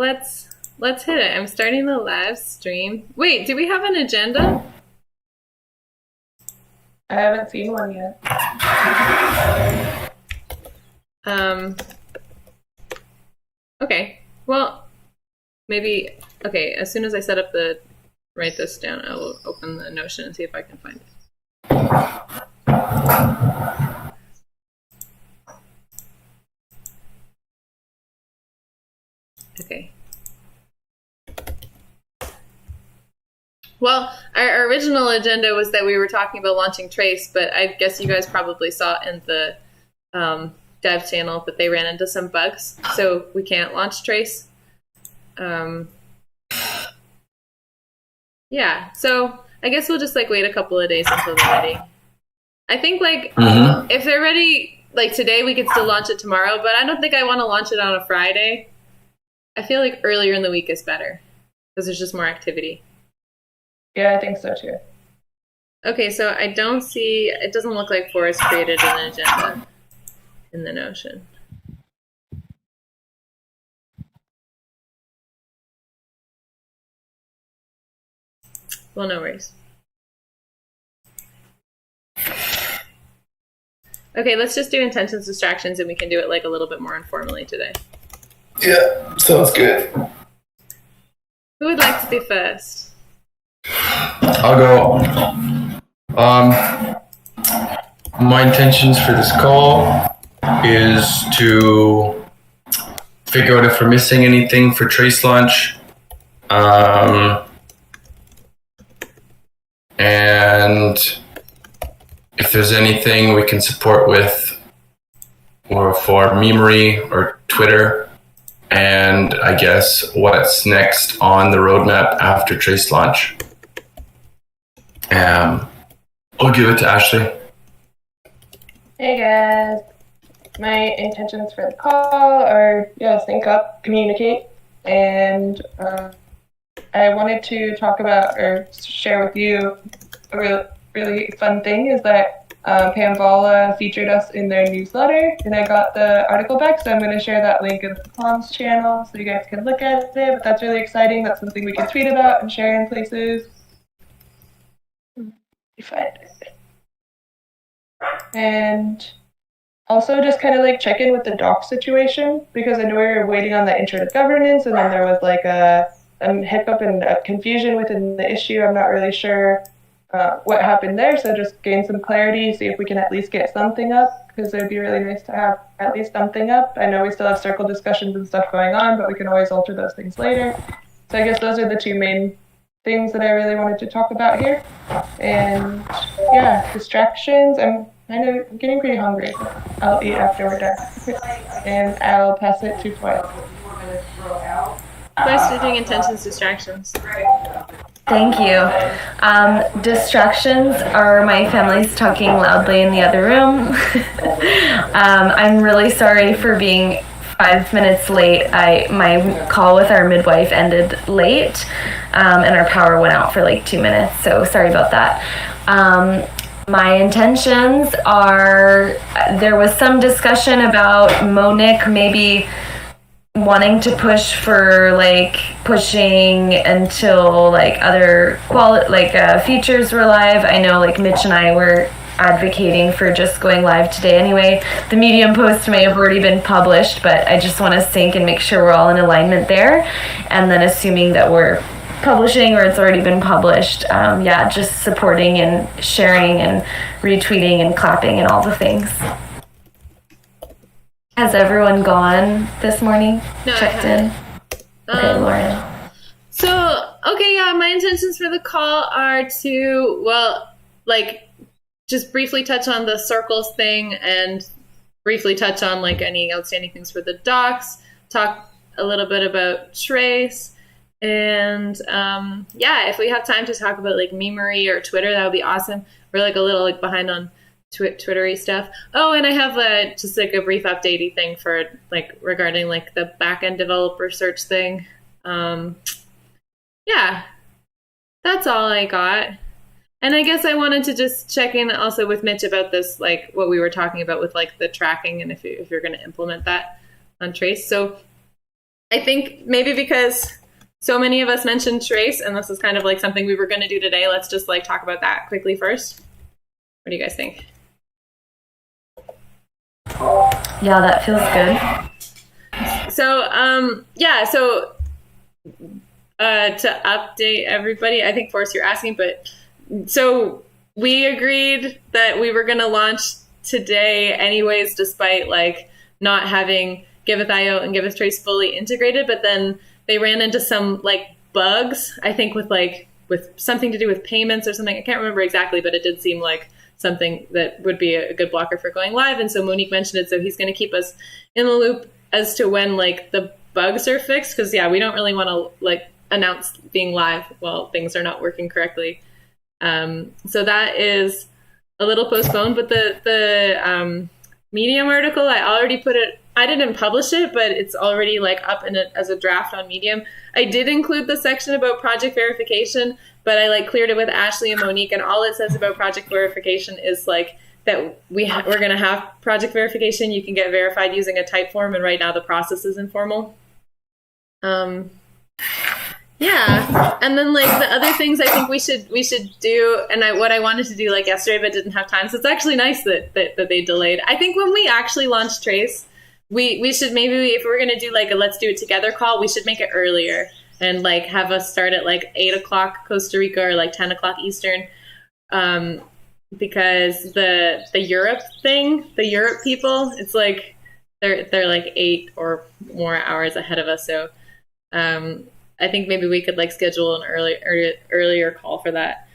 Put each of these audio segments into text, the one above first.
let's hit it. I'm starting the live stream. Wait, do we have an agenda? I haven't seen one yet. Okay. Well, maybe. Okay. As soon as I set up write this down, I will open the Notion and see if I can find it. Okay. Well, our original agenda was that we were talking about launching Trace, but I guess you guys probably saw in the dev channel that they ran into some bugs, so we can't launch Trace. Yeah, so I guess we'll just wait a couple of days until they're ready. I think if they're ready today, we could still launch it tomorrow, but I don't think I want to launch it on a Friday. I feel like earlier in the week is better because there's just more activity. Yeah, I think so too. Okay, so I don't see, it doesn't look like Forrest created an agenda in the Notion. Well, no worries. Okay, let's just do intentions, distractions, and we can do it a little bit more informally today. Yeah, sounds good. Who would like to be first? I'll go. My intentions for this call is to figure out if we're missing anything for Trace launch. And if there's anything we can support with or for Memory or Twitter, and I guess what's next on the roadmap after Trace launch. I'll give it to Ashley. Hey guys. My intentions for the call are sync up, communicate, and I wanted to talk about or share with you a really fun thing is that Panvala featured us in their newsletter, and I got the article back, so I'm going to share that link in the comms channel so you guys can look at it, but that's really exciting. That's something we can tweet about and share in places. And also just kind of check in with the doc situation, because I know we were waiting on the intro to governance, and then there was a hiccup and a confusion within the issue. I'm not really sure what happened there, so just gain some clarity, see if we can at least get something up, because it would be really nice to have at least something up. I know we still have circle discussions and stuff going on, but we can always alter those things later. So I guess those are the two main things that I really wanted to talk about here. And yeah, distractions. I'm getting pretty hungry. I'll eat after we're done. And I'll pass it to Toya. First, we're doing intentions, distractions. Thank you. Distractions are my family's talking loudly in the other room. I'm really sorry for being 5 minutes late. My call with our midwife ended late, and our power went out for 2 minutes, so sorry about that. My intentions are, there was some discussion about Monique maybe wanting to push for pushing until other features were live. I know Mitch and I were advocating for just going live today anyway. The Medium post may have already been published, but I just want to sync and make sure we're all in alignment there. And then assuming that we're publishing or it's already been published, just supporting and sharing and retweeting and clapping and all the things. Has everyone gone this morning? No, checked in? Okay, Lauren. So, my intentions for the call are to, just briefly touch on the circles thing and briefly touch on any outstanding things for the docs, talk a little bit about Trace, and if we have time to talk about Memory or Twitter, that would be awesome. We're a little behind on Twittery stuff. Oh, and I have just a brief updatey thing for regarding the backend developer search thing. That's all I got. And I guess I wanted to just check in also with Mitch about this, what we were talking about with the tracking, and if you're going to implement that on Trace. So I think maybe because so many of us mentioned trace, and this is kind of like something we were going to do today, let's just like talk about that quickly first. What do you guys think? Yeah, that feels good. So, to update everybody, I think, Forrest, you're asking, but so we agreed that we were going to launch today anyways, despite like not having Giveth.io and Giveth Trace fully integrated, but then they ran into some like bugs, I think with something to do with payments or something. I can't remember exactly, but it did seem like something that would be a good blocker for going live. And so Monique mentioned it, so he's going to keep us in the loop as to when like the bugs are fixed, because we don't really want to like announce being live while things are not working correctly. So that is a little postponed, but the Medium article, I already put it, I didn't publish it, but it's already like up as a draft on Medium. I did include the section about project verification, but I like cleared it with Ashley and Monique, and all it says about project verification is like that we're going to have project verification. You can get verified using a type form, and right now the process is informal. Yeah, and then like the other things I think we should do, and what I wanted to do like yesterday but didn't have time. So it's actually nice that they delayed. I think when we actually launch Trace, we should maybe, if we're gonna do like a let's do it together call, we should make it earlier and like have us start at like 8:00 Costa Rica or like 10:00 Eastern, because the Europe people, it's like they're like 8 or more hours ahead of us. So I think maybe we could like schedule an earlier call for that.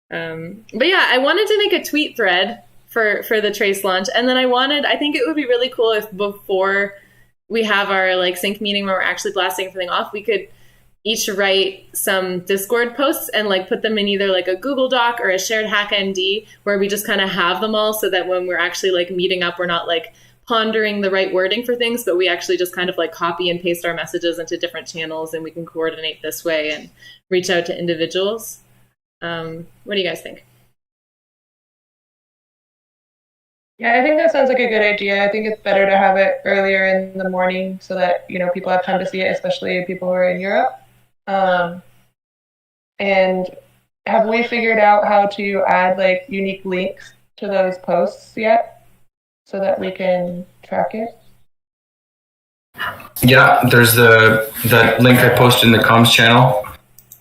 But yeah, I wanted to make a tweet thread for the Trace launch, and then I think it would be really cool if before we have our like sync meeting where we're actually blasting everything off, we could each write some Discord posts and like put them in either like a Google Doc or a shared HackMD, where we just kind of have them all, so that when we're actually like meeting up, we're not like pondering the right wording for things, but we actually just kind of like copy and paste our messages into different channels, and we can coordinate this way and reach out to individuals. What do you guys think? Yeah, I think that sounds like a good idea. I think it's better to have it earlier in the morning so that, people have time to see it, especially people who are in Europe. And have we figured out how to add like unique links to those posts yet, so that we can track it? Yeah, there's that link I posted in the comms channel,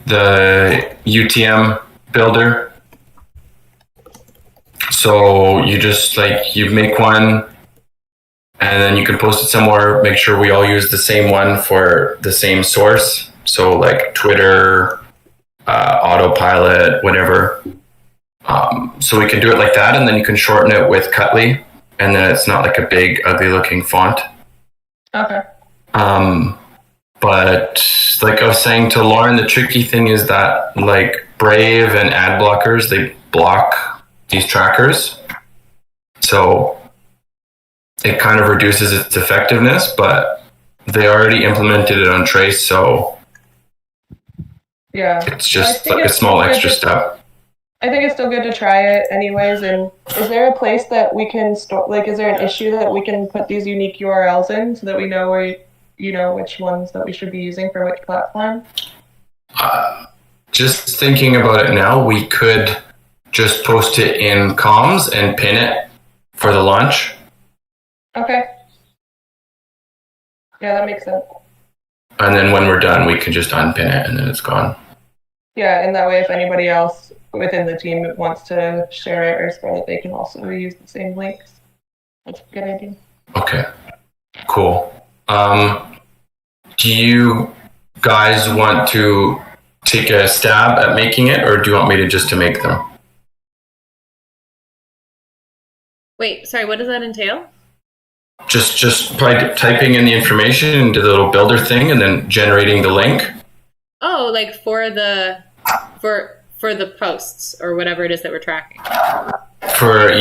the UTM builder. So you just you make one, and then you can post it somewhere. Make sure we all use the same one for the same source. So like Twitter, Autopilot, whatever. So we can do it like that, and then you can shorten it with Cutly, and then it's not like a big, ugly-looking font. Okay. But like I was saying to Lauren, the tricky thing is that like Brave and ad blockers, they block these trackers. So it kind of reduces its effectiveness, but they already implemented it on Trace, so yeah, it's just like a small extra step. I think it's still good to try it anyways. And is there a place that we can store, is there an issue that we can put these unique URLs in so that we know which ones that we should be using for which platform? Just thinking about it now, we could just post it in comms and pin it for the launch. Okay. Yeah, that makes sense. And then when we're done, we can just unpin it and then it's gone. Yeah, and that way if anybody else within the team wants to share it or spread it, they can also use the same links. That's a good idea. Okay, cool. Do you guys want to take a stab at making it, or do you want me to make them? Wait, sorry, what does that entail? Just typing in the information into the little builder thing and then generating the link. Oh, like for the posts or whatever it is that we're tracking.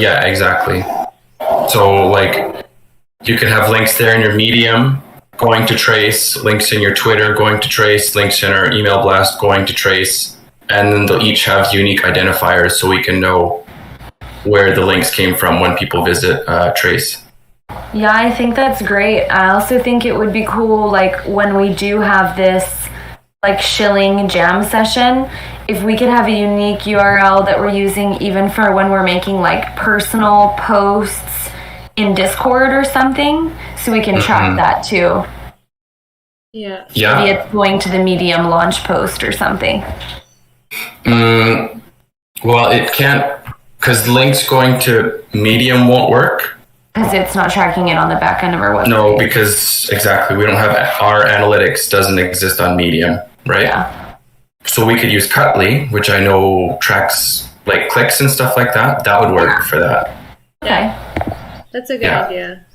Yeah, exactly. So like you can have links there in your Medium going to Trace, links in your Twitter going to Trace, links in our email blast going to Trace, and then they'll each have unique identifiers so we can know where the links came from when people visit Trace. Yeah, I think that's great. I also think it would be cool, like, when we do have this, like, shilling jam session, if we could have a unique URL that we're using even for when we're making, like, personal posts in Discord or something, so we can track that too. Yeah. Maybe it's going to the Medium launch post or something. Well, it can't, because links going to Medium won't work. Because it's not tracking it on the back end of our website. No, because exactly, we don't have, our analytics doesn't exist on Medium, right? Yeah. So we could use Cutly, which I know tracks like clicks and stuff like that. That would work for that. Okay. That's a good idea.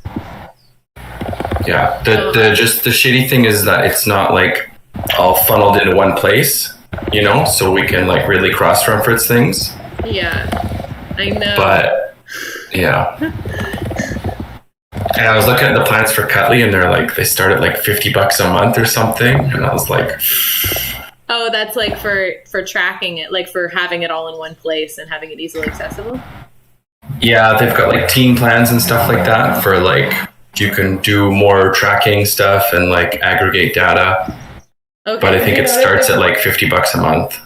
Yeah. The just the shitty thing is that it's not like all funneled into one place, you know, so we can like really cross-reference things. Yeah. I know. But yeah. And I was looking at the plans for Cutly, and they're like, they start at like $50 a month or something, and I was like, oh, that's like for tracking it, like for having it all in one place and having it easily accessible. yeah, they've got like team plans and stuff like that for like, you can do more tracking stuff and like aggregate data. Okay. But I think it starts at like $50 a month.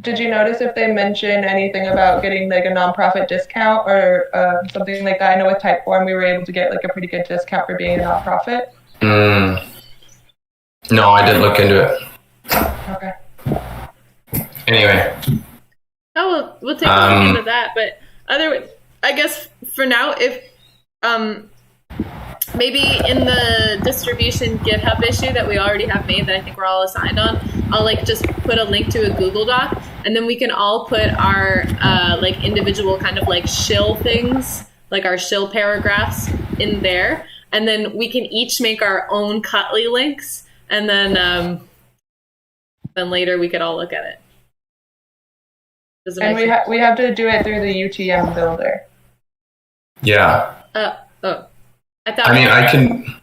Did you notice if they mention anything about getting like a nonprofit discount or something like that? I know with Typeform we were able to get like a pretty good discount for being a nonprofit. No, I didn't look into it. Okay. Anyway. Oh, we'll take a look into that. But I guess for now, if maybe in the distribution GitHub issue that we already have made that I think we're all assigned on, I'll like just put a link to a Google Doc, and then we can all put our like individual kind of like shill things, like our shill paragraphs in there, and then we can each make our own Cutly links, and then later we could all look at it. And we have to do it through the UTM builder. Yeah. I mean, I can,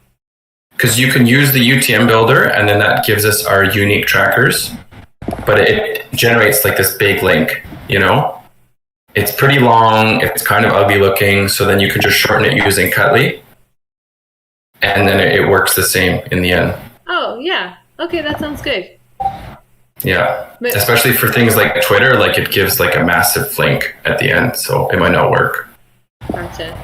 because you can use the UTM builder, and then that gives us our unique trackers, but it generates like this big link, you know? It's pretty long, it's kind of ugly looking, so then you can just shorten it using Cutly, and then it works the same in the end. Oh, yeah. Okay, that sounds good. Yeah, especially for things like Twitter, like it gives like a massive link at the end, so it might not work. Gotcha.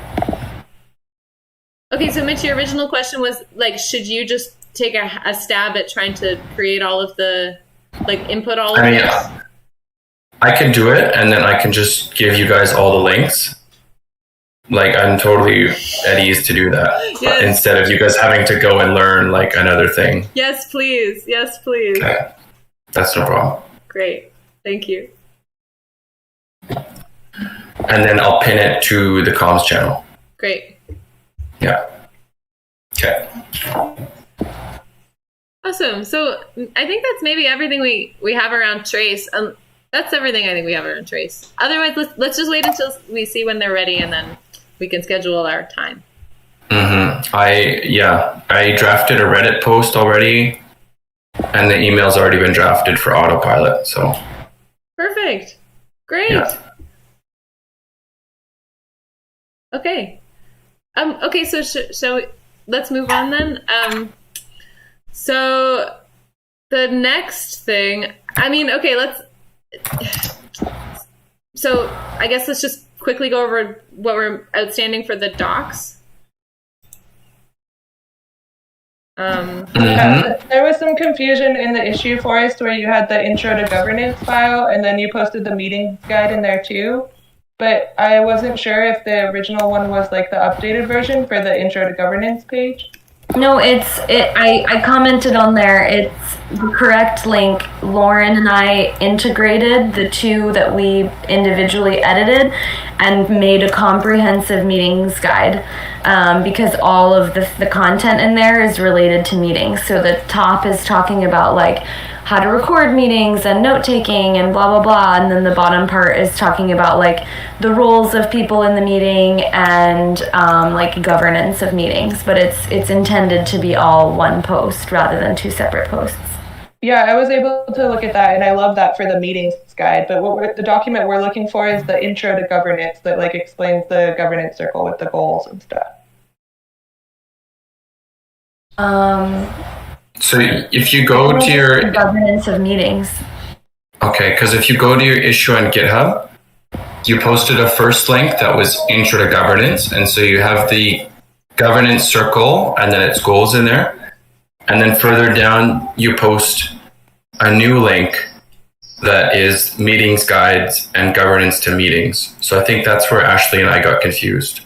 Okay, so Mitch, your original question was like, should you just take a stab at trying to create all of the, like, input all of this? I can do it, and then I can just give you guys all the links. Like, I'm totally at ease to do that. Yes. Instead of you guys having to go and learn like another thing. Yes, please. Yes, please. Okay. That's no problem. Great. Thank you. And then I'll pin it to the comms channel. Great. Yeah. Okay. Awesome. So I think that's maybe everything we have around Trace. That's everything I think we have around Trace. Otherwise, let's just wait until we see when they're ready, and then we can schedule our time. I drafted a Reddit post already, and the email's already been drafted for autopilot. So perfect. Great. Yeah. Okay. Okay. So let's move on then. So the next thing. I mean, okay. So I guess let's just quickly go over what we're outstanding for the docs. There was some confusion in the issue, Forrest, where you had the intro to governance file, and then you posted the meetings guide in there too. But I wasn't sure if the original one was like the updated version for the intro to governance page. No, I commented on there. It's the correct link. Lauren and I integrated the two that we individually edited and made a comprehensive meetings guide, because all of the content in there is related to meetings. So the top is talking about like how to record meetings and note taking and blah blah blah, and then the bottom part is talking about like the roles of people in the meeting and like governance of meetings. But it's intended to be all one post rather than two separate posts. Yeah, I was able to look at that, and I love that for the meetings guide. But the document we're looking for is the intro to governance that like explains the governance circle with the goals and stuff. So if you go to your governance of meetings. Okay, because if you go to your issue on GitHub, you posted a first link that was intro to governance, and so you have the governance circle, and then its goals in there, and then further down you post a new link that is meetings guides and governance to meetings. So I think that's where Ashley and I got confused.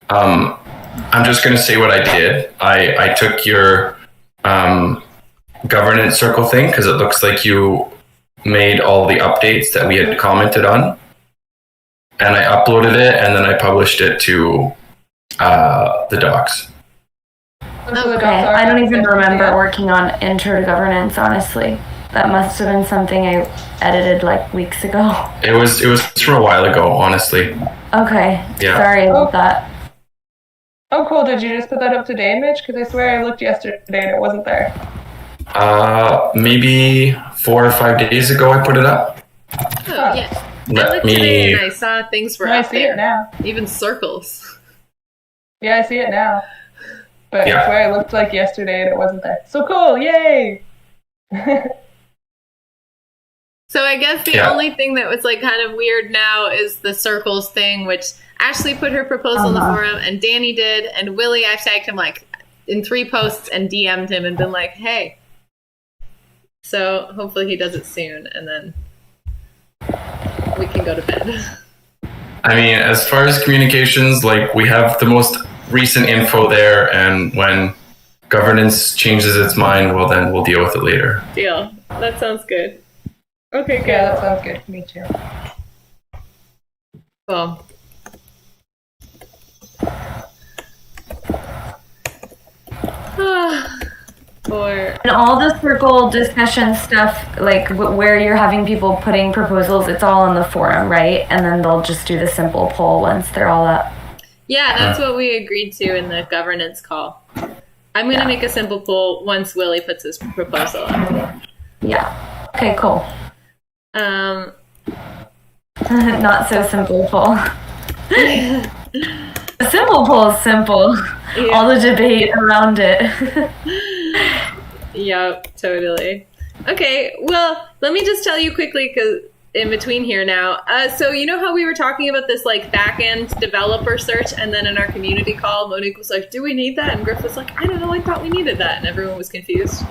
I'm just going to say what I did. I took your governance circle thing because it looks like you made all the updates that we had commented on, and I uploaded it and then I published it to the docs. Okay, I don't even remember working on intro to governance, honestly. That must have been something I edited like weeks ago. It was from a while ago, honestly. Okay, Yeah. Sorry about that. Oh, cool. Did you just put that up today, Mitch? Because I swear I looked yesterday and it wasn't there. Maybe 4 or 5 days ago I put it up. Oh, yeah. I Let looked today and I saw things were I up see there. it now. Even circles. Yeah, I see it now. But Yeah. I swear I looked like yesterday and it wasn't there. So cool. Yay! So I guess the only thing that was like kind of weird now is the circles thing, which Ashley put her proposal in the forum and Danny did, and Willie, I've tagged him like in 3 posts and DM'd him and been like, hey. So hopefully he does it soon and then we can go to bed. I mean, as far as communications, like we have the most recent info there, and when governance changes its mind, well then we'll deal with it later. Deal. That sounds good. Okay, good. Yeah, that sounds good to me too. Cool. And all the circle discussion stuff, like where you're having people putting proposals, it's all on the forum, right? And then they'll just do the simple poll once they're all up. Yeah, that's what we agreed to in the governance call. I'm going to make a simple poll once Willie puts his proposal up. Yeah. Okay, cool. Um, Not so simple poll. A simple poll is simple. Yeah. All the debate around it. Yep, totally. Okay, well, let me just tell you quickly, because in between here now. So you know how we were talking about this like back-end developer search, and then in our community call, Monique was like, do we need that? And Griff was like, I don't know, I thought we needed that. And everyone was confused.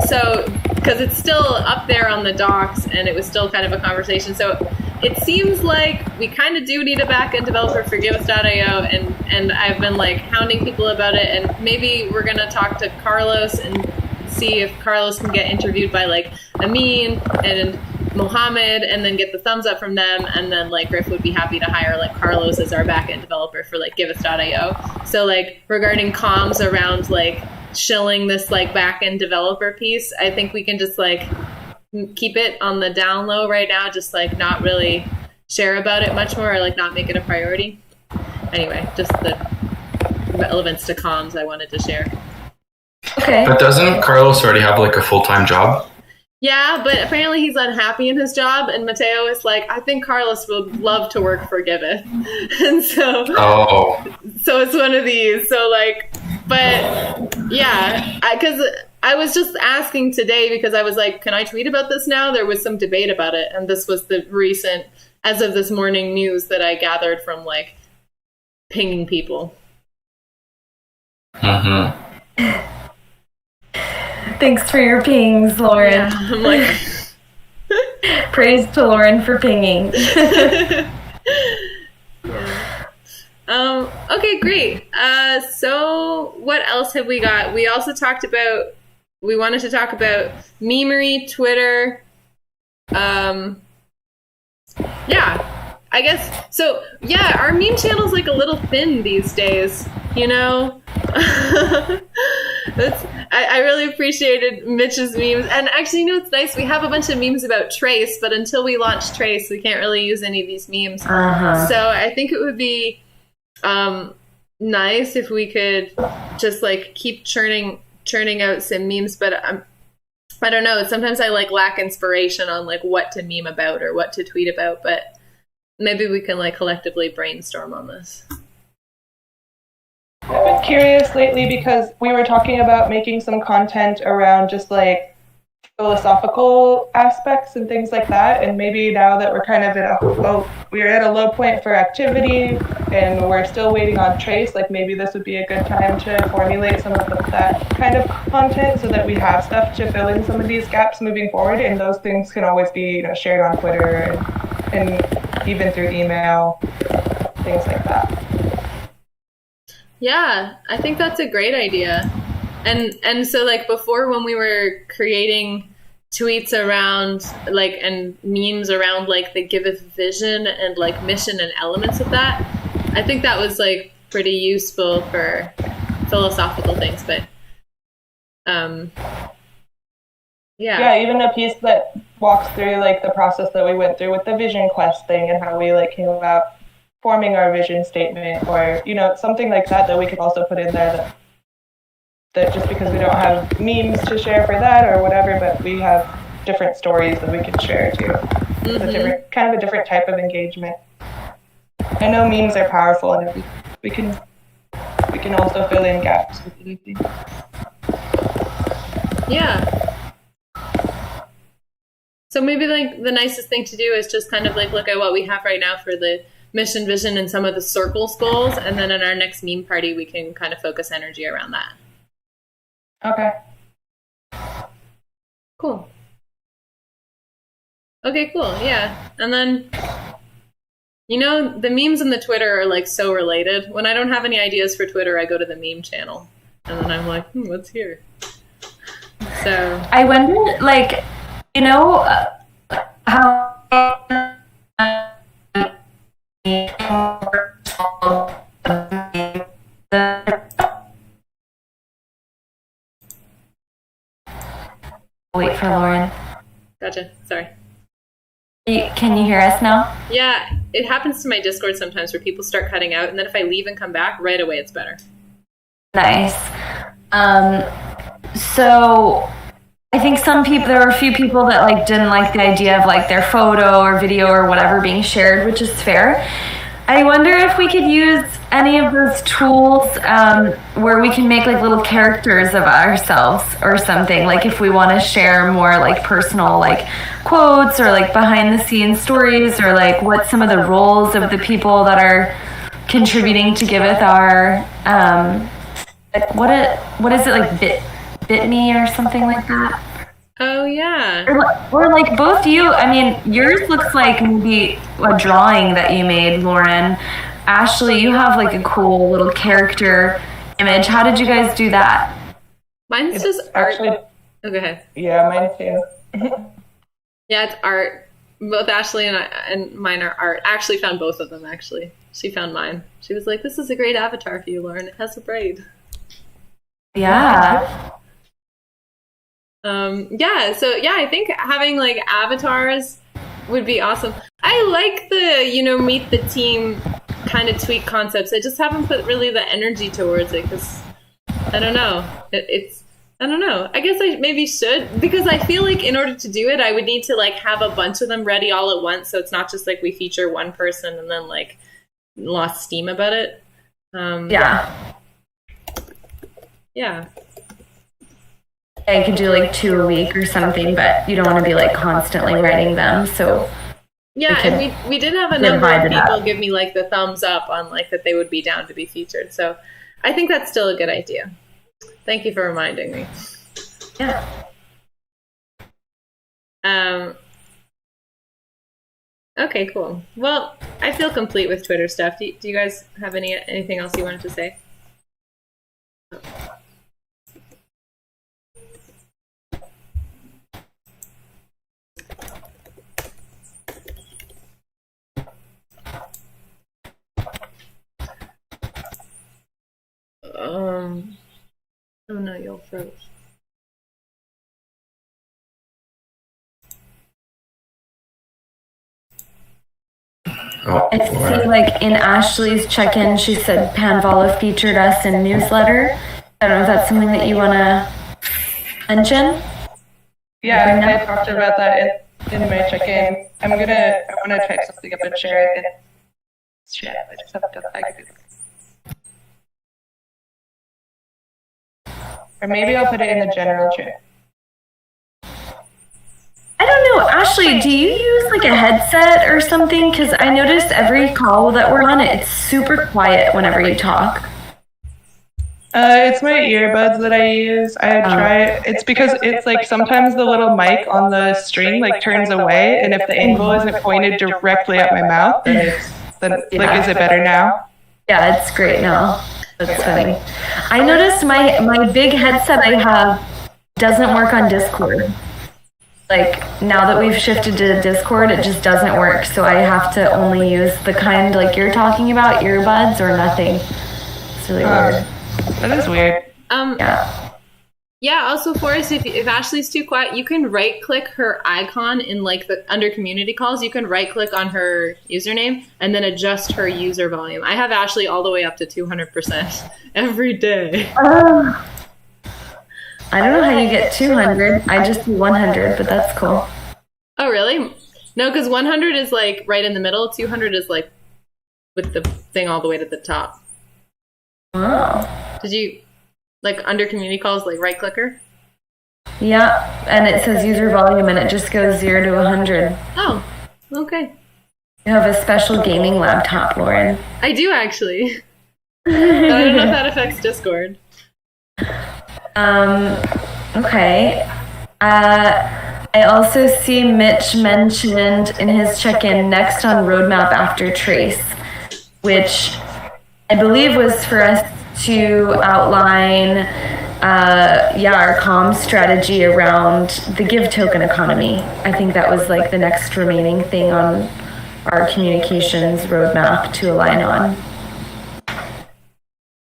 So, because it's still up there on the docs, and it was still kind of a conversation. So it seems like we kind of do need a back-end developer for Giveth.io, and I've been like hounding people about it, and maybe we're gonna talk to Carlos and see if Carlos can get interviewed by like Amin and Mohammed, and then get the thumbs up from them, and then like Griff would be happy to hire like Carlos as our back-end developer for like Giveth.io. So like regarding comms around like shilling this like back-end developer piece, I think we can just like keep it on the down low right now, just like not really share about it much more, or like not make it a priority. Anyway, just the relevance to comms I wanted to share. Okay. But doesn't Carlos already have like a full-time job? Yeah, but apparently he's unhappy in his job, and Mateo is like, I think Carlos would love to work for Giveth. And so it's one of these. So like, but yeah, because I was just asking today because I was like, can I tweet about this now? There was some debate about it, and this was the recent, as of this morning, news that I gathered from like pinging people. Mm-hmm. Thanks for your pings, Lauren. Yeah, I'm like, praise to Lauren for pinging. yeah. Okay, great. So what else have we got? We also we wanted to talk about memery, Twitter. Yeah, I guess. So yeah, our meme channel's like a little thin these days, you know? I really appreciated Mitch's memes. And actually, you know what's nice? We have a bunch of memes about Trace, but until we launch Trace, we can't really use any of these memes. Uh-huh. So I think it would be nice if we could just like keep churning out some memes. But I don't know. Sometimes I like lack inspiration on like what to meme about or what to tweet about. But maybe we can like collectively brainstorm on this. I've been curious lately because we were talking about making some content around just like philosophical aspects and things like that. And maybe now that we're kind of we're at a low point for activity and we're still waiting on trace, like maybe this would be a good time to formulate some of that kind of content so that we have stuff to fill in some of these gaps moving forward. And those things can always be, shared on Twitter and even through email, things like that. Yeah, I think that's a great idea. And so like before when we were creating tweets around like and memes around like the Giveth vision and like mission and elements of that, I think that was like pretty useful for philosophical things, but yeah, even a piece that walks through like the process that we went through with the vision quest thing and how we like came about forming our vision statement, or something like that we could also put in there that just because we don't have memes to share for that or whatever, but we have different stories that we can share too. It's a different type of engagement. I know memes are powerful and we can also fill in gaps with anything. Yeah. So maybe like the nicest thing to do is just kind of like look at what we have right now for the mission, vision, and some of the circles goals, and then in our next meme party we can kind of focus energy around that. Okay. Cool. Okay, cool. Yeah. And then, the memes and the Twitter are like so related. When I don't have any ideas for Twitter, I go to the meme channel. And then I'm like, what's here? So. I wonder, like, how. Wait for Lauren. Gotcha. Sorry. Can you hear us now? Yeah, it happens to my Discord sometimes where people start cutting out, and then if I leave and come back, right away it's better. Nice. So I think there were a few people that like didn't like the idea of like their photo or video or whatever being shared, which is fair. I wonder if we could use any of those tools where we can make like little characters of ourselves or something. Like if we want to share more like personal like quotes or like behind the scenes stories or like what some of the roles of the people that are contributing to Giveth are. Like what is it like bit me or something like that? Oh, yeah. Or like both you, I mean, yours looks like maybe a drawing that you made, Lauren. Ashley, you have like a cool little character image. How did you guys do that? Mine's just art. Actually, go ahead. Yeah, mine too. Yeah, it's art. Both Ashley and mine are art. I actually found both of them, actually. She found mine. She was like, this is a great avatar for you, Lauren. It has a braid. Yeah. I think having like avatars would be awesome. I like the meet the team kind of tweet concepts. I just haven't put really the energy towards it because I don't know. I don't know. I guess I maybe should, because I feel like in order to do it I would need to like have a bunch of them ready all at once, so it's not just like we feature one person and then like lost steam about it. Yeah. Yeah. You could do like 2 a week or something, but you don't want to be like constantly writing them. So yeah, and we did have a number of people give me like the thumbs up on like that they would be down to be featured. So I think that's still a good idea. Thank you for reminding me. Yeah. Okay, cool. Well, I feel complete with Twitter stuff. Do you guys have anything else you wanted to say? Oh no, you'll froze. I see like in Ashley's check-in, she said Panvala featured us in newsletter. I don't know if that's something that you want to mention. Yeah, I talked about that in my check-in. I want to type something up and share it. Shit, I just have to Or maybe I'll put it in the general chat. I don't know, Ashley, do you use like a headset or something? Because I noticed every call that we're on, it's super quiet whenever you talk. It's my earbuds that I use. I try it. It's because it's like sometimes the little mic on the string like turns away, and if the angle isn't pointed directly at my mouth, then like, is it better now? Yeah, it's great now. That's funny. I noticed my big headset I have doesn't work on Discord. Like, now that we've shifted to Discord, it just doesn't work. So I have to only use the kind like you're talking about, earbuds or nothing. It's really weird. That is weird. Yeah, also Forrest, if Ashley's too quiet, you can right click her icon in like the under community calls. You can right click on her username and then adjust her user volume. I have Ashley all the way up to 200% every day. I don't know how you get 200. I just do 100, but that's cool. Oh, really? No, because 100 is like right in the middle. 200 is like with the thing all the way to the top. Oh. Did you, like, under community calls, like, right-clicker? Yeah, and it says user volume, and it just goes 0 to 100. Oh, okay. You have a special gaming laptop, Lauren. I do, actually. But I don't know if that affects Discord. Okay. I also see Mitch mentioned in his check-in next on roadmap after Trace, which I believe was for us to outline, our comm strategy around the Give token economy. I think that was like the next remaining thing on our communications roadmap to align on.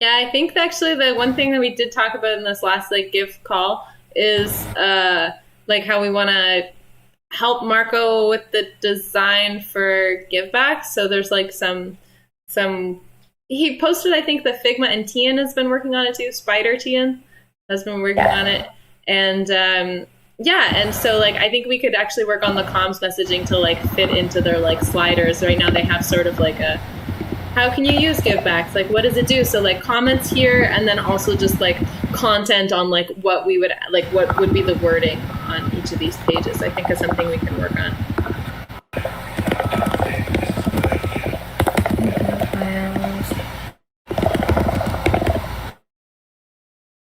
Yeah, I think actually the one thing that we did talk about in this last like Give call is like how we want to help Marco with the design for Give Back. So there's like some he posted, I think, the Figma, and Tian has been working on it too. Spider Tian has been working on it. And and so like I think we could actually work on the comms messaging to like fit into their like sliders. Right now they have sort of like a how can you use givebacks? Like what does it do? So like comments here, and then also just like content on like what we would like what would be the wording on each of these pages. I think is something we can work on.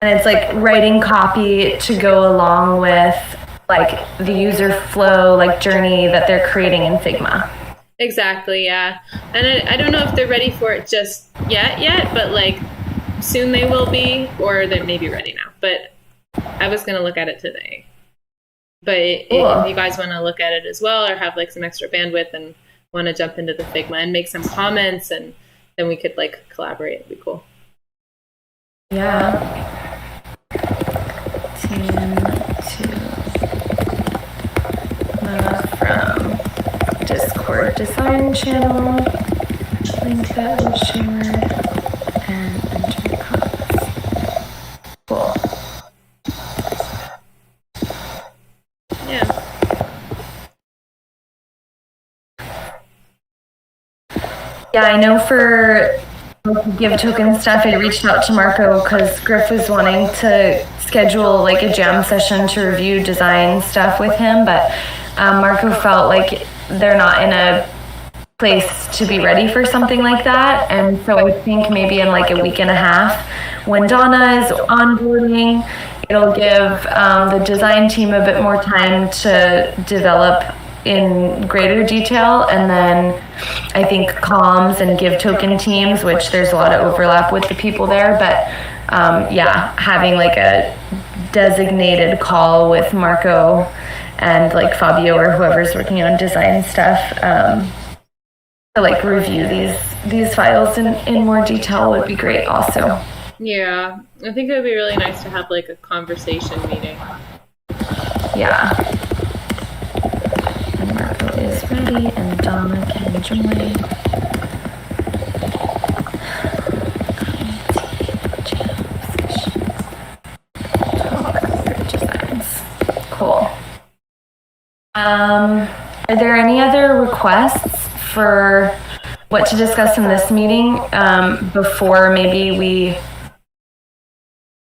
And it's like writing copy to go along with like the user flow, like journey that they're creating in Figma. Exactly, yeah. And I don't know if they're ready for it just yet, but like soon they will be, or they may be ready now. But I was going to look at it today. But if you guys want to look at it as well, or have like some extra bandwidth and want to jump into the Figma and make some comments, and then we could like collaborate, it'd be cool. Yeah. From Discord design channel, link that was shared, and enter comments. Cool. Yeah. Yeah, I know for Give token stuff, I reached out to Marco because Griff was wanting to schedule like a jam session to review design stuff with him, but Marco felt like they're not in a place to be ready for something like that, and so I think maybe in like a week and a half when Donna is onboarding, it'll give the design team a bit more time to develop in greater detail, and then I think comms and Give token teams, which there's a lot of overlap with the people there, but having like a designated call with Marco and like Fabio or whoever's working on design stuff to like review these files in more detail would be great also. Yeah, I think it would be really nice to have like a conversation meeting. Yeah. And Marco is ready and Donna can join. Cool. Are there any other requests for what to discuss in this meeting before maybe we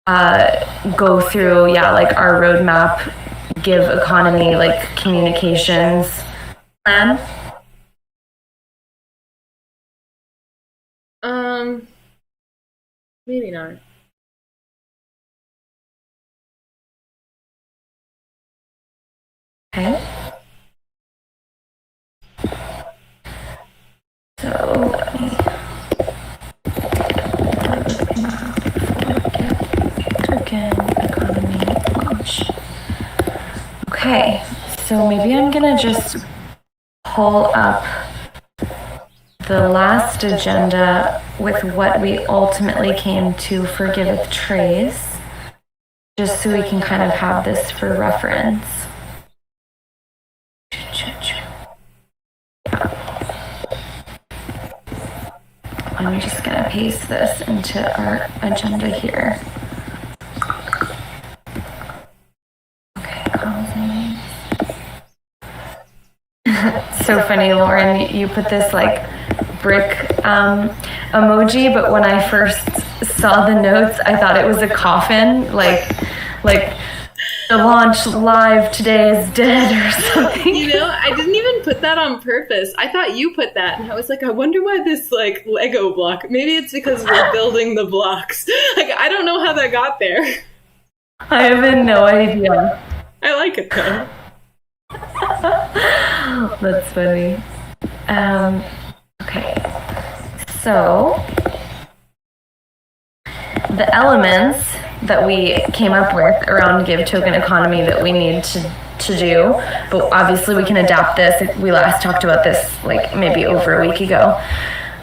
go through, like our roadmap, give economy, like communications plan? Maybe not. Okay. So let me token economy launch. Okay, so maybe I'm gonna just pull up the last agenda with what we ultimately came to for Giveth Trace, just so we can kind of have this for reference. I'm just gonna paste this into our agenda here. Okay, housing. So funny, Lauren, you put this like brick emoji, but when I first saw the notes, I thought it was a coffin, like the launch live today is dead or something. You know, I didn't even put that on purpose. I thought you put that, and I was like, I wonder why this like Lego block. Maybe it's because we're building the blocks. Like, I don't know how that got there. I have no idea. I like it though. That's funny. Okay, so the elements that we came up with around Give Token Economy that we need to do, but obviously we can adapt this. We last talked about this like maybe over a week ago,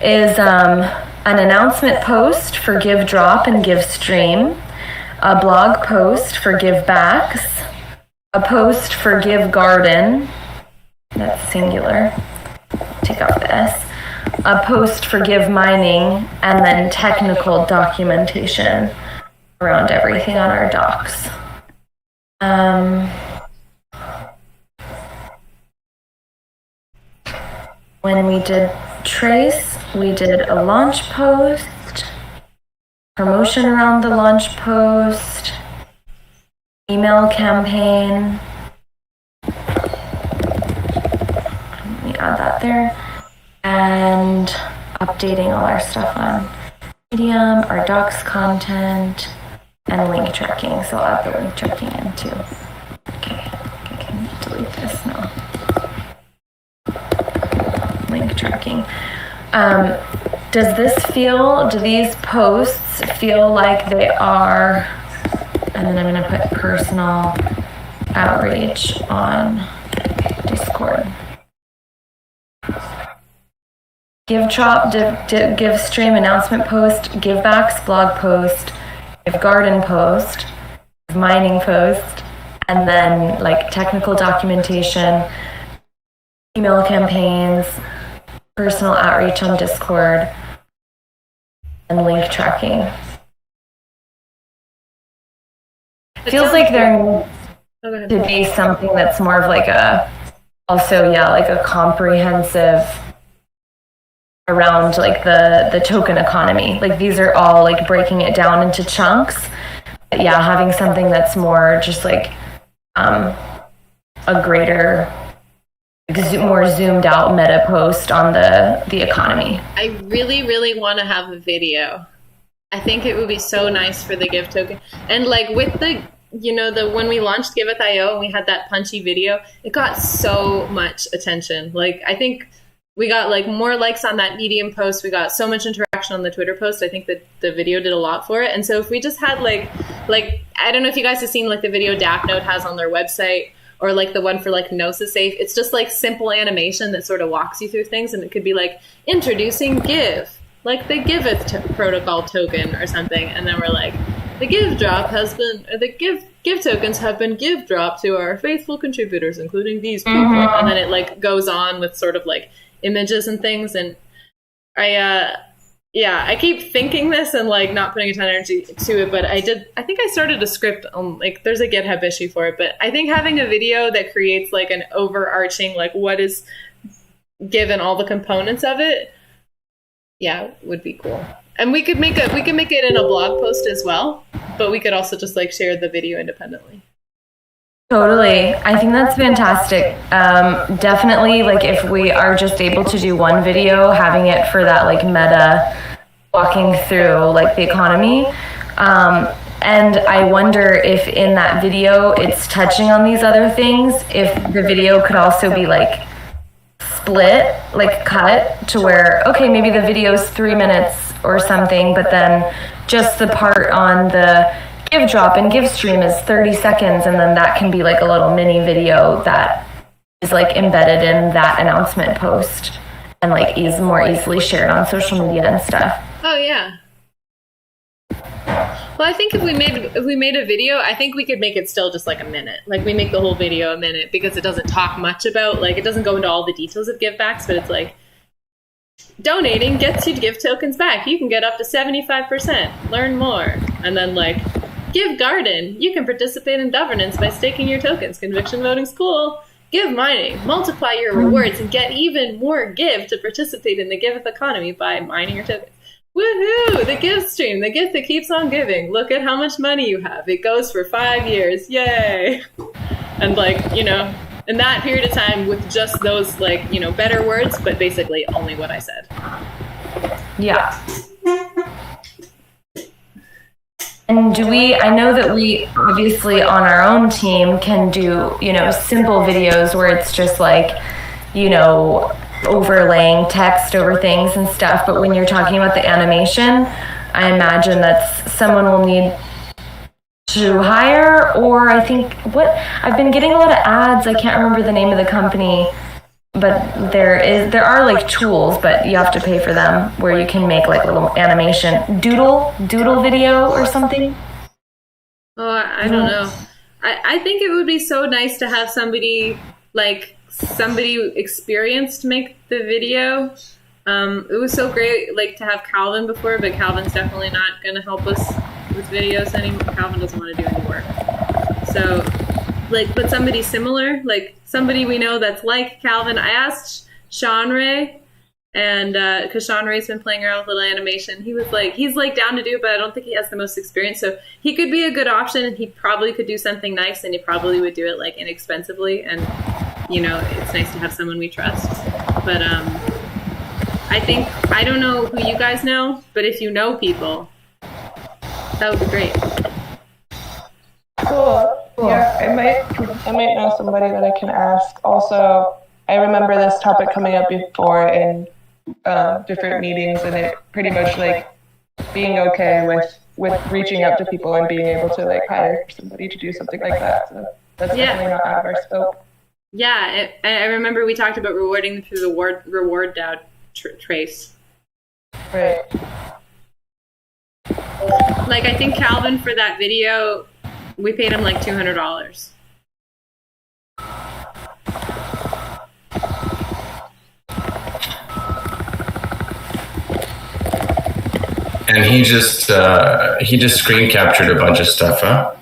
is an announcement post for Give Drop and Give Stream, a blog post for Give Backs, a post for Give Garden, that's singular, take off the S, a post for Give Mining, and then technical documentation around everything on our docs. When we did Trace, we did a launch post, promotion around the launch post, email campaign. Let me add that there. And updating all our stuff on Medium, our docs content, and link tracking. So I'll add the link tracking in too. Okay, I can delete this now. Link tracking. Do these posts feel like they are, and then I'm going to put personal outreach on Discord. Give Drop, Give Stream announcement post, Give Backs blog post, Give Garden post, Give Mining post, and then like technical documentation, email campaigns, personal outreach on Discord, and link tracking. Feels like there needs to be something that's more of like a comprehensive around like the token economy. Like these are all like breaking it down into chunks. But yeah, having something that's more just like a greater, more zoomed out meta post on the economy. I really, really want to have a video. I think it would be so nice for the Give token. And like with the, when we launched Giveth.io and we had that punchy video, it got so much attention. Like I think we got like more likes on that Medium post. We got so much interaction on the Twitter post. I think that the video did a lot for it. And so if we just had like I don't know if you guys have seen like the video DAppNote has on their website, or like the one for like Gnosis Safe. It's just like simple animation that sort of walks you through things, and it could be like introducing Give, like the Giveth protocol token or something, and then we're like, the Give drop has been, or the Give tokens have been Give dropped to our faithful contributors, including these people, and then it like goes on with sort of like images and things, and I keep thinking this and like not putting a ton of energy to it, but I think I started a script on like, there's a GitHub issue for it, but I think having a video that creates like an overarching, like what is given all the components of it, would be cool. And we could make it in a blog post as well, but we could also just like share the video independently. Totally. I think that's fantastic. Definitely, like if we are just able to do one video, having it for that like meta walking through like the economy. And I wonder if in that video it's touching on these other things, if the video could also be like split, like cut to where, okay, maybe the video's 3 minutes or something, but then just the part on the give drop and give stream is 30 seconds, and then that can be like a little mini video that is like embedded in that announcement post and like is more easily shared on social media and stuff. Oh yeah. Well, I think if we made a video, I think we could make it still just like a minute. Like we make the whole video a minute because it doesn't talk much about, like it doesn't go into all the details of givebacks, but it's like donating gets you to give tokens back. You can get up to 75%. Learn more. And then like Give Garden. You can participate in governance by staking your tokens. Conviction voting's cool. Give Mining. Multiply your rewards and get even more give to participate in the Giveth economy by mining your tokens. Woohoo! The Give stream. The gift that keeps on giving. Look at how much money you have. It goes for 5 years. Yay! And like, you know, in that period of time with just those like, you know, better words, but basically only what I said. Yeah. And I know that we obviously on our own team can do, you know, simple videos where it's just like, you know, overlaying text over things and stuff. But when you're talking about the animation, I imagine that's someone will need to hire, or I think I've been getting a lot of ads. I can't remember the name of the company, but there are like tools, but you have to pay for them where you can make like a little animation doodle video or something. Oh, I don't know. I think it would be so nice to have somebody experienced make the video. It was so great like to have Calvin before, but Calvin's definitely not going to help us with videos anymore. Calvin doesn't want to do any work. So like, but somebody similar, like somebody we know that's like Calvin. I asked Sean Ray, and because Sean Ray's been playing around with little animation, he was like, he's like down to do it, but I don't think he has the most experience. So he could be a good option, and he probably could do something nice, and he probably would do it like inexpensively. And you know, it's nice to have someone we trust. But I don't know who you guys know, but if you know people, that would be great. Cool. Yeah, I might know somebody that I can ask. Also, I remember this topic coming up before in different meetings, and it pretty much like being okay with reaching out to people and being able to like hire somebody to do something like that. So that's definitely not out of our scope. Yeah, I remember we talked about rewarding them through the reward DAO trace. Right. Like I think Calvin for that video, we paid him like $200. And he just screen captured a bunch of stuff, huh?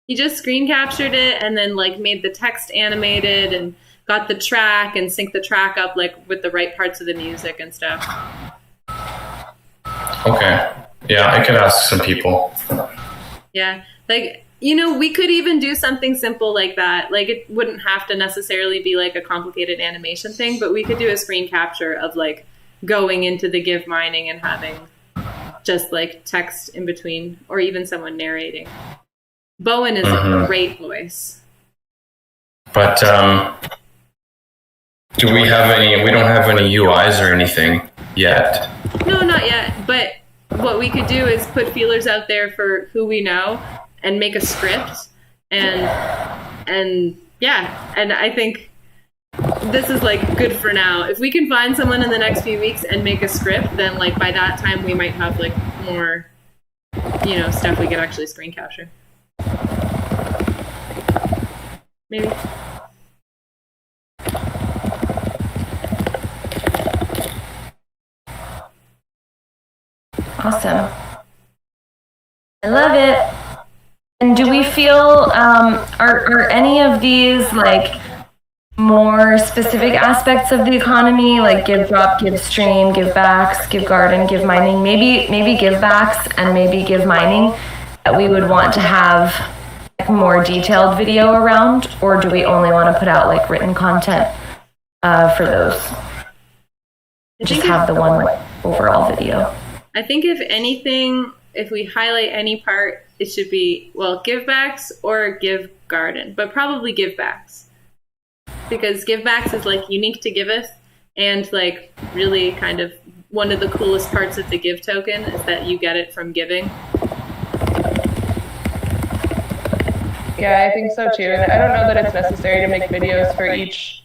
He just screen captured it and then like made the text animated and got the track and synced the track up like with the right parts of the music and stuff. Okay. Yeah, I could ask some people. Yeah. Like, you know, we could even do something simple like that. Like it wouldn't have to necessarily be like a complicated animation thing, but we could do a screen capture of like going into the Give mining and having just like text in between, or even someone narrating. Bowen is a great voice. But do we have any? We don't have any UIs or anything yet. No, not yet. But what we could do is put feelers out there for who we know and make a script. And yeah, and I think this is like good for now. If we can find someone in the next few weeks and make a script, then like by that time we might have like more, you know, stuff we could actually screen capture. Maybe. Awesome. I love it. And do we feel, are any of these like more specific aspects of the economy, like give drop, give stream, give backs, give garden, give mining, maybe give backs and maybe give mining, that we would want to have like more detailed video around, or do we only want to put out like written content for those? Just have the one overall video. I think if anything, if we highlight any part, it should be, well, give backs or give garden, but probably give backs. Because give backs is like unique to Giveth, and like really kind of one of the coolest parts of the give token is that you get it from giving. Yeah, I think so too. And I don't know that it's necessary to make videos for each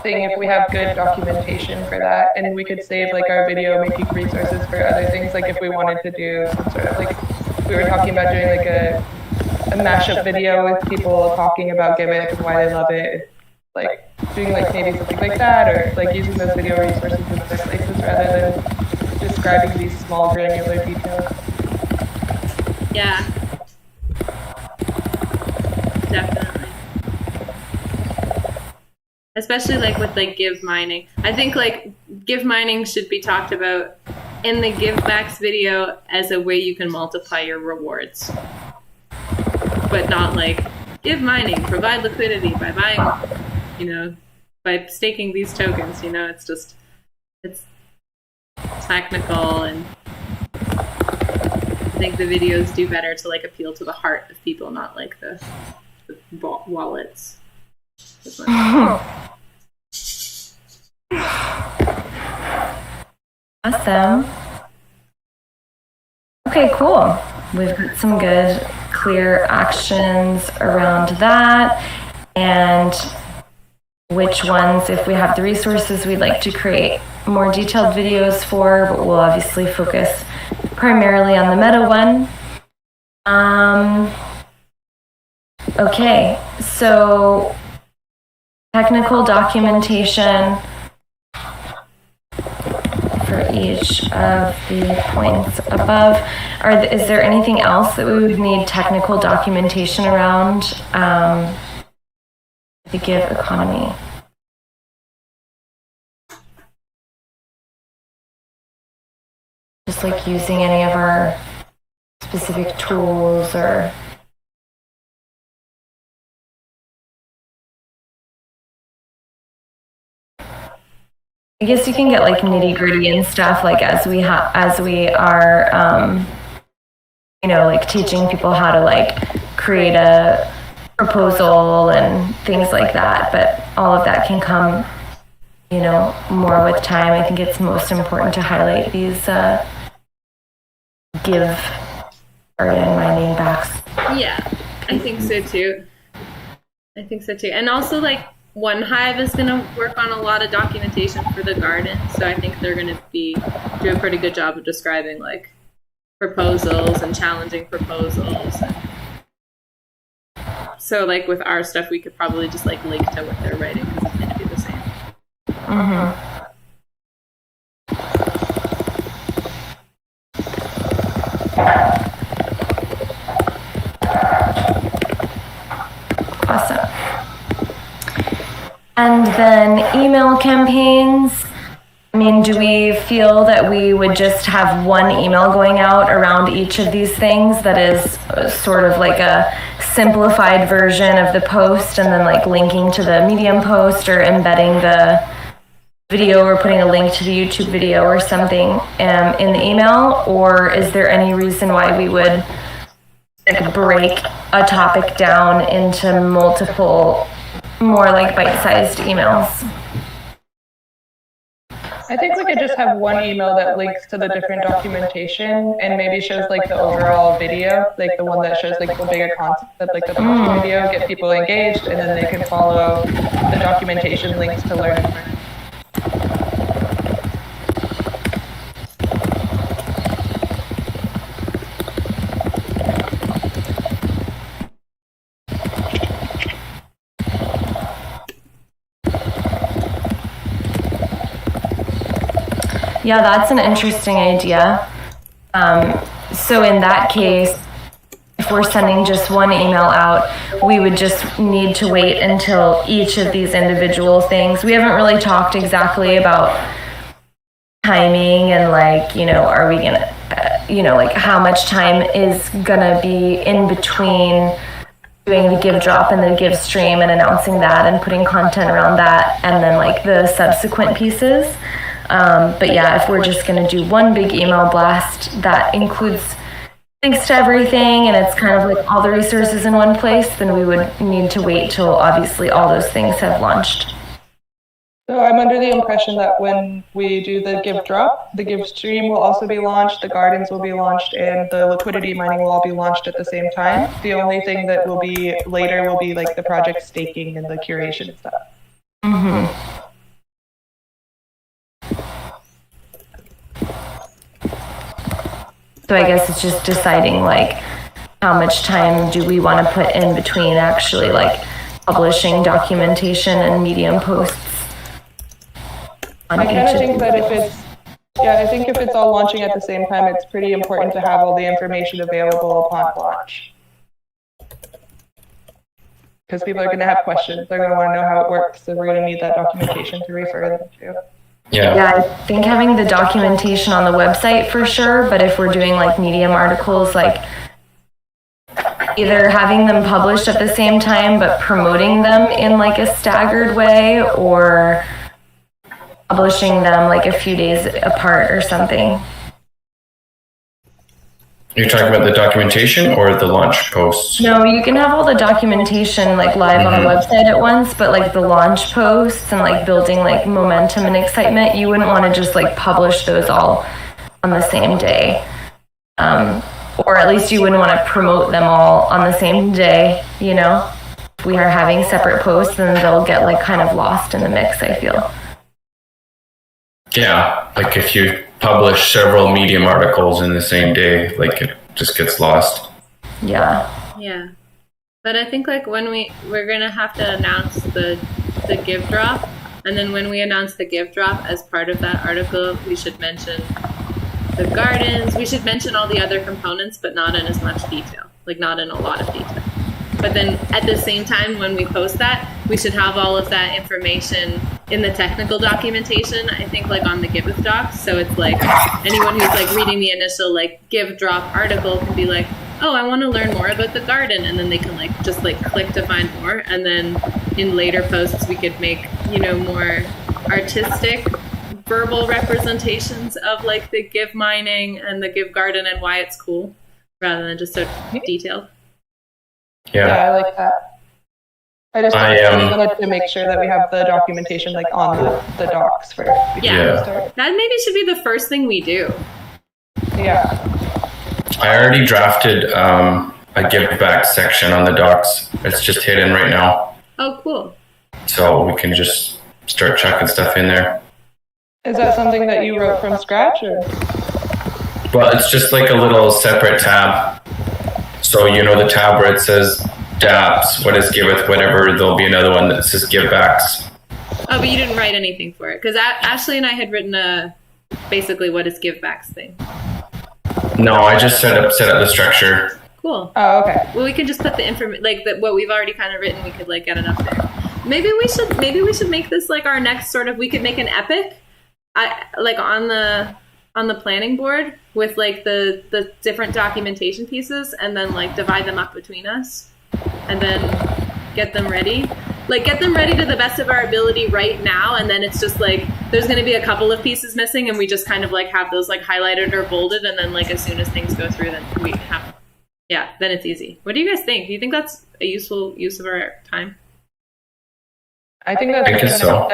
thing if we have good documentation for that, and we could save like our video making resources for other things, like if we wanted to do some sort of like, we were talking about doing like a mashup video with people talking about Giveth and why they love it, like doing like maybe something like that, or like using those video resources in other places rather than describing these small granular details. Yeah, definitely. Especially like with like give mining. I think like give mining should be talked about in the give backs video as a way you can multiply your rewards. But not like give mining, provide liquidity by buying, you know, by staking these tokens, you know, it's just, it's technical, and I think the videos do better to like appeal to the heart of people, not like the wallets. Awesome. Okay, cool. We've got some good, clear actions around that, and which ones, if we have the resources, we'd like to create more detailed videos for, but we'll obviously focus primarily on the meta one. Okay, so technical documentation for each of the points above. Is there anything else that we would need technical documentation around the give economy? Just like using any of our specific tools, or I guess you can get like nitty gritty and stuff, like as we are, you know, like teaching people how to like create a proposal and things like that. But all of that can come, you know, more with time. I think it's most important to highlight these give garden mining backs. Yeah, I think so too. And also like OneHive is going to work on a lot of documentation for the garden, so I think they're going to do a pretty good job of describing like proposals and challenging proposals. So like with our stuff, we could probably just like link to what they're writing because it's going to be the same. Mm-hmm. Awesome. And then email campaigns. I mean, do we feel that we would just have one email going out around each of these things that is sort of like a simplified version of the post, and then like linking to the Medium post or embedding the video or putting a link to the YouTube video or something in the email? Or is there any reason why we would like break a topic down into multiple, more like bite-sized emails? I think we could just have one email that links to the different documentation and maybe shows like the overall video, like the one that shows like the bigger concept, like the video, get people engaged, and then they can follow the documentation links to learn more. Yeah, that's an interesting idea. So in that case, if if we're sending just one email out, we would just need to wait until each of these individual things. We haven't really talked exactly about timing and like, are we gonna, like how much time is gonna be in between doing the give drop and the give stream and announcing that and putting content around that, and then like the subsequent pieces. But yeah, if we're just going to do one big email blast that includes links to everything and it's kind of like all the resources in one place, then we would need to wait till obviously all those things have launched. So I'm under the impression that when we do the give drop, the give stream will also be launched, the gardens will be launched, and the liquidity mining will all be launched at the same time. The only thing that will be later will be like the project staking and the curation stuff. Mm-hmm. So I guess it's just deciding like how much time do we want to put in between actually like publishing documentation and Medium posts. I kind of think that if it's all launching at the same time, it's pretty important to have all the information available upon launch. Because people are going to have questions, they're going to want to know how it works, so we're going to need that documentation to refer them to. Yeah, I think having the documentation on the website for sure, but if we're doing like Medium articles, like either having them published at the same time but promoting them in like a staggered way, or publishing them like a few days apart or something. You're talking about the documentation or the launch posts? No, you can have all the documentation like live on the website at once, but like the launch posts and like building like momentum and excitement, you wouldn't want to just like publish those all on the same day. Or at least you wouldn't want to promote them all on the same day, If we are having separate posts, then they'll get like kind of lost in the mix, I feel. Yeah, like if you publish several Medium articles in the same day, like it just gets lost. Yeah. But I think like when we're gonna have to announce the give drop, and then when we announce the give drop as part of that article, we should mention the gardens. We should mention all the other components, but not in as much detail, like not in a lot of detail. But then at the same time, when we post that, we should have all of that information in the technical documentation, I think, like on the Giveth docs. So it's like anyone who's like reading the initial like give drop article can be like, oh, I want to learn more about the garden. And then they can like just like click to find more. And then in later posts, we could make, more artistic verbal representations of like the give mining and the give garden and why it's cool, rather than just so detailed. Yeah, I like that. I just wanted to make sure that we have the documentation like on the docs first. That maybe should be the first thing we do. Yeah. I already drafted a give back section on the docs. It's just hidden right now. Oh, cool. So we can just start chucking stuff in there. Is that something that you wrote from scratch, or? Well, it's just like a little separate tab. So the tab where it says dApps, what is Giveth, whatever, there'll be another one that says givebacks. Oh, but you didn't write anything for it? Because Ashley and I had written basically what is givebacks thing. No, I just set up the structure. Cool. Oh, okay. Well, we can just put the information, like what we've already kind of written, we could like get it up there. Maybe we should make this like our next sort of, we could make an epic, like on the planning board with like the different documentation pieces, and then like divide them up between us and then get them ready to the best of our ability right now. And then it's just like there's going to be a couple of pieces missing, and we just kind of like have those like highlighted or bolded, and then like as soon as things go through, then we have then it's easy. What do you guys think? Do you think that's a useful use of our time? I think that's so.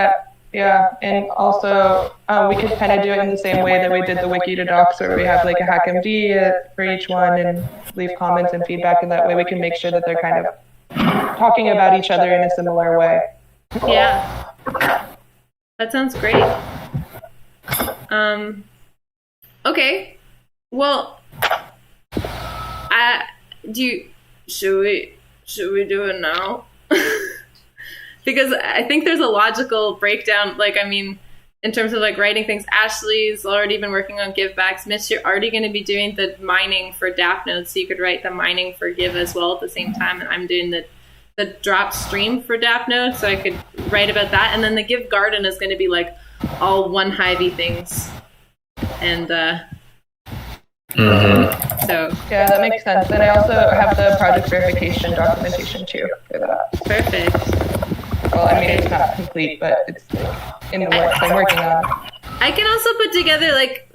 Yeah, and also we could kind of do it in the same way that we did the wiki to docs, where we have like a HackMD for each one and leave comments and feedback, and that way we can make sure that they're kind of talking about each other in a similar way. Yeah, that sounds great. Okay, well, should we do it now? Because I think there's a logical breakdown. Like, I mean, in terms of like writing things, Ashley's already been working on givebacks. Mitch, you're already going to be doing the mining for DAP nodes, so you could write the mining for give as well at the same time. And I'm doing the drop stream for DAP node, so I could write about that. And then the give garden is going to be like all one Hyvy things. And so yeah, that makes sense. And I also have the project verification documentation too for that. perfect. Well, I mean, it's not complete, but it's in the works. I'm working on it. I can also put together, like,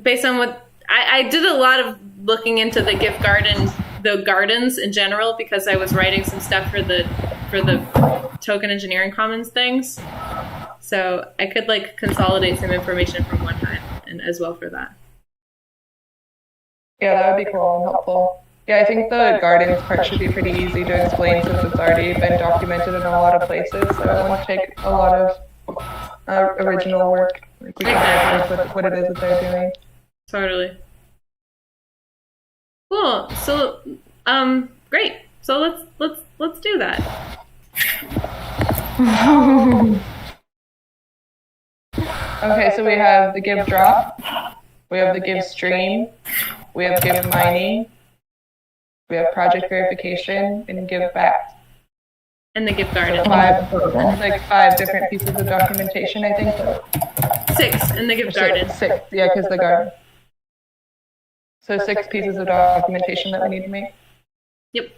based on what I did a lot of looking into the gift garden, the gardens in general, because I was writing some stuff for the token engineering commons things. So I could like consolidate some information from one time and as well for that. Yeah, that would be cool and helpful. Yeah, I think the gardens part should be pretty easy to explain since it's already been documented in a lot of places. So I won't take a lot of original work. Like we can reference what it is that they're doing. Totally. Cool. So, great. So let's do that. Okay, so we have the give drop, we have the give stream, we have give mining, we have project verification, and give back. And the gift garden. Five different pieces of documentation, I think. 6 in the gift garden. Six, yeah, because the garden. So 6 pieces of documentation that we need to make. Yep.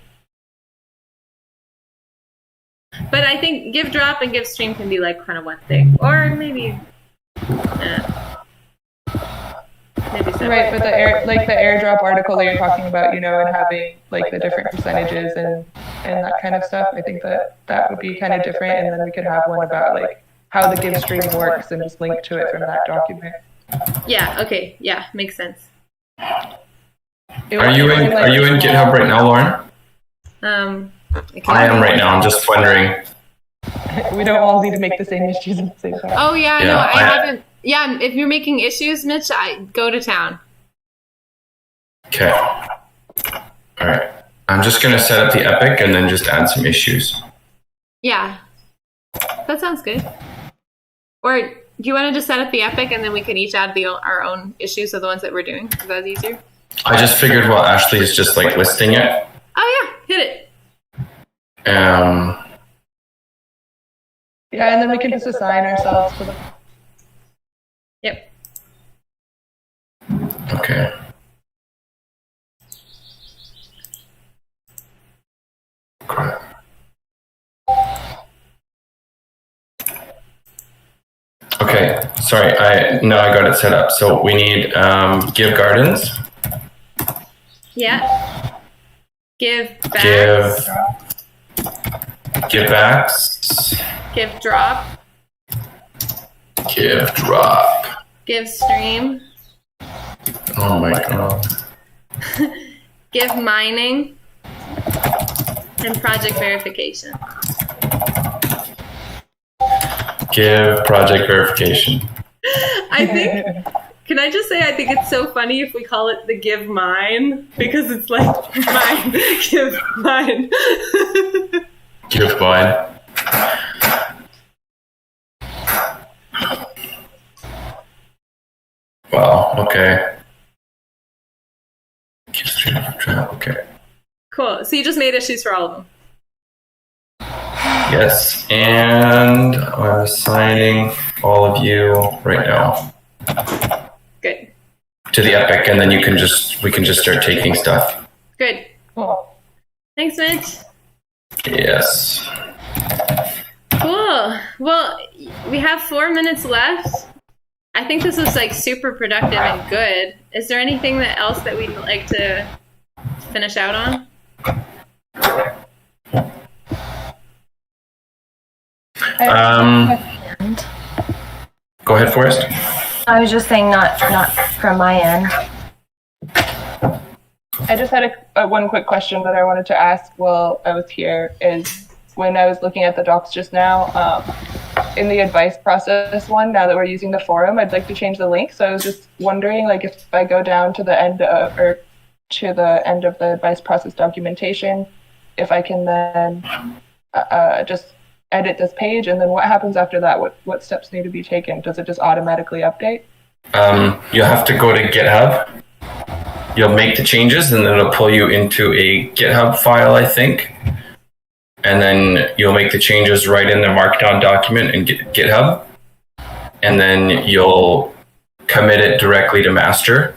But I think give drop and give stream can be like kind of one thing, or maybe separate. Right, but the airdrop article that you're talking about, and having like the different percentages and that kind of stuff, I think that would be kind of different, and then we could have one about like how the give stream works and just link to it from that document. Yeah. Okay. Yeah, makes sense. Are you in GitHub right now, Lauren? I am right now. I'm just wondering. We don't all need to make the same issues at the same time. Oh yeah, no, I haven't. Yeah, if you're making issues, Mitch, I go to town. Okay. All right. I'm just gonna set up the epic and then just add some issues. Yeah, that sounds good. Or do you want to just set up the epic and then we can each add our own issues of the ones that we're doing? Is that easier? I just figured while Ashley is just like listing it. Oh yeah, hit it. Yeah, and then we can just assign ourselves to the. Yep. Okay. Crap. Okay, sorry, I got it set up. So we need give gardens. Yeah. Give backs. Give backs. Give drop. Give drop. Give stream. Oh my god. Give mining. And project verification. Give project verification. I think, can I just say, I think it's so funny if we call it the give mine, because it's like mine, give mine. Give mine. Wow, okay. Okay. Cool. So you just made issues for all of them. Yes, and I'm assigning all of you right now. Good. To the epic, and then we can just start taking stuff. Good. Cool. Thanks, Mitch. Yes. Cool. Well, we have 4 minutes left. I think this was like super productive and good. Is there anything else that we'd like to finish out on? Go ahead, Forrest. I was just saying not from my end. I just had a one quick question that I wanted to ask while I was here is when I was looking at the docs just now, in the advice process one, now that we're using the forum, I'd like to change the link. So I was just wondering, like, if I go down to the end of the advice process documentation, if I can then just edit this page, and then what happens after that? What steps need to be taken? Does it just automatically update? You'll have to go to GitHub. You'll make the changes, and then it'll pull you into a GitHub file, I think. And then you'll make the changes right in the Markdown document in GitHub. And then you'll commit it directly to master.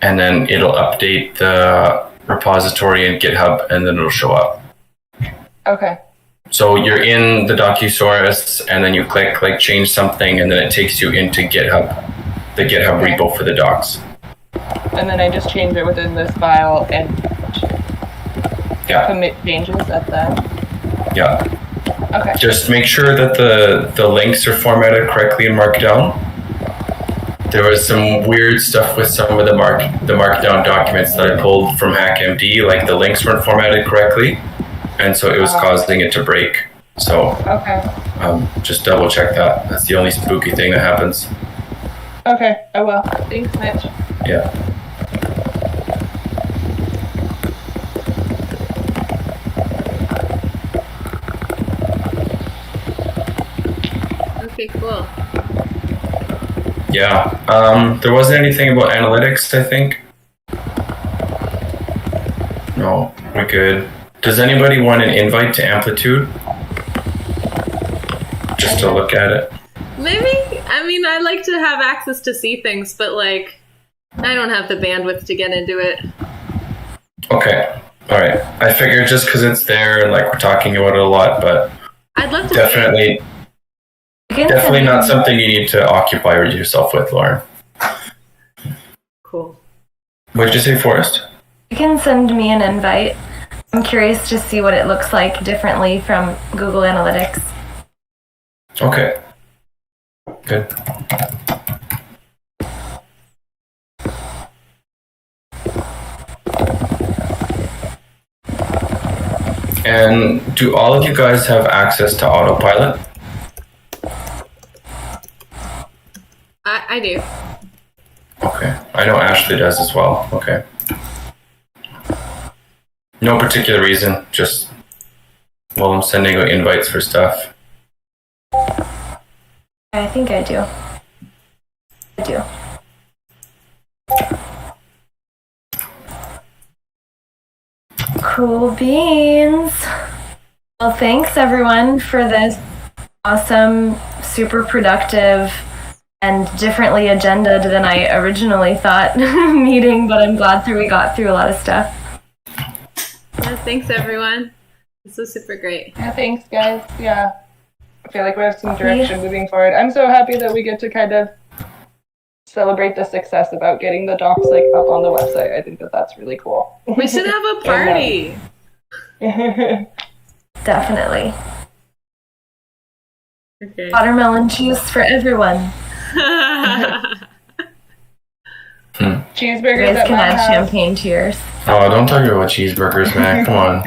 And then it'll update the repository in GitHub, and then it'll show up. Okay. So you're in the Docusaurus, and then you click like change something, and then it takes you into GitHub, the GitHub repo for the docs. And then I just change it within this file and commit changes at that. Yeah. Okay. Just make sure that the links are formatted correctly in Markdown. There was some weird stuff with some of the Markdown documents that I pulled from HackMD, like the links weren't formatted correctly, and so it was causing it to break. So just double check that. That's the only spooky thing that happens. Okay, I will. Thanks, Mitch. Yeah. Okay, cool. Yeah. There wasn't anything about analytics, I think. No, we're good. Does anybody want an invite to Amplitude? Just to look at it? Maybe. I mean, I like to have access to see things, but like, I don't have the bandwidth to get into it. Okay. All right. I figured just because it's there and like we're talking about it a lot, but I'd love to. Definitely not something you need to occupy yourself with, Lauren. Cool. What did you say, Forrest? You can send me an invite. I'm curious to see what it looks like differently from Google Analytics. Okay. Good. And do all of you guys have access to autopilot? I do. Okay. I know Ashley does as well. Okay. No particular reason, just while I'm sending out invites for stuff. I think I do. I do. Cool beans. Well, thanks everyone for this awesome, super productive, and differently agendaed than I originally thought meeting, but I'm glad we got through a lot of stuff. Yeah, thanks everyone. This was super great. Yeah, thanks guys. Yeah. I feel like we have some direction moving forward. I'm so happy that we get to kind of celebrate the success about getting the docs like up on the website. I think that's really cool. We should have a party. Definitely. Okay. Watermelon juice for everyone. Cheeseburgers You guys at can my add house. champagne to yours. Oh, don't talk about cheeseburgers, man. Come on.